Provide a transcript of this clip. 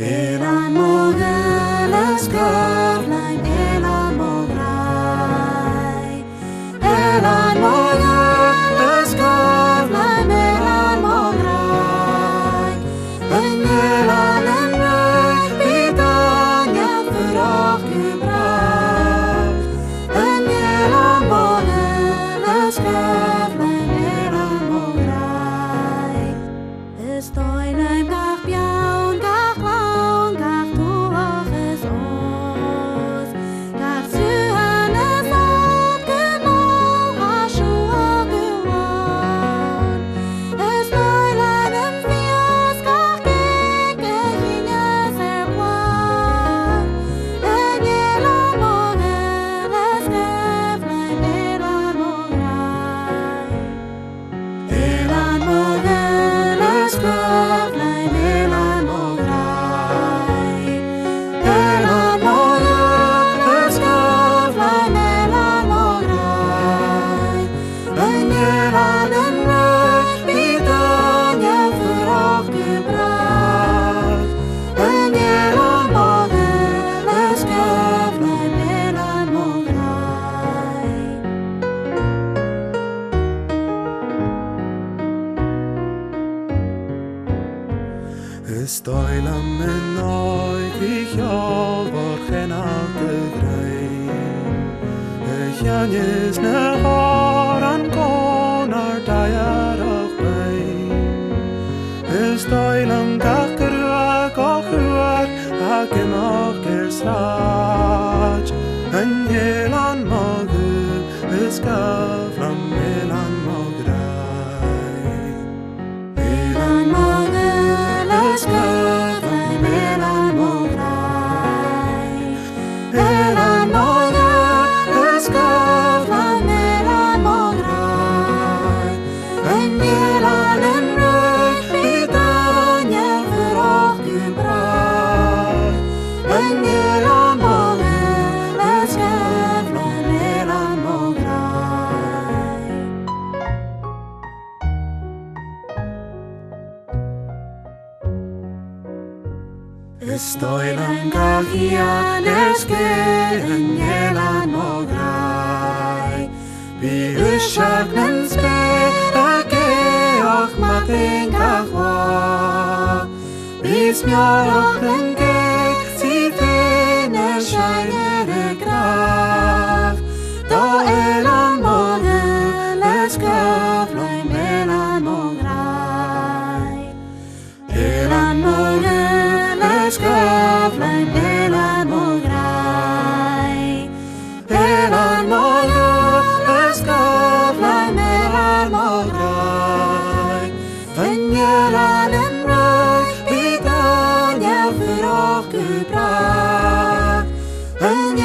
Elan mogeles körlein, elan mograi. Elan mogeles körlein, elan mograi. En elan en röj, bidan jag förrak gebruikt. En elan mogeles körlein, elan mograi. Estoy leim gach bjaun, gach laun, gach tuach es os. Gach zuhan es alt gemol, hashua gewan. Estoy leim em fios, gach geke hinyas plan. En elan mogeles körlein, elan mograi. Elan mogeles körlein, elan mograi. Elan mogeles körlein, elan mograi. En elan en röj, bidan jag förrak gebruikt. En elan mogeles körlein, elan mograi. Estoy lam en oed ich over geen oude grein. Janjes ne horan konar dajarig bein. Estoy lam gakkeruak och huak hakem och gersraj. En jelan mogu eskavlam elan mograi. Elan mogeles körlein, elan mograi. Elan mogeles körlein, elan mograi. En elan en röj, bidan jag förrak gebruikt. En elan mogeles körlein, elan mograi. Estoy lam gahian eskeren elan mograi. Vi ursaknen speke och matin gahwa. Vi smjöroknen gek si fene scheinere graf. Da elan mogeles körlein, elan mograi. Elan mogeles körlein, elan mograi. Elan mogeles körlein, elan mograi. En elan en röj, bidan jag förrak gebruikt. En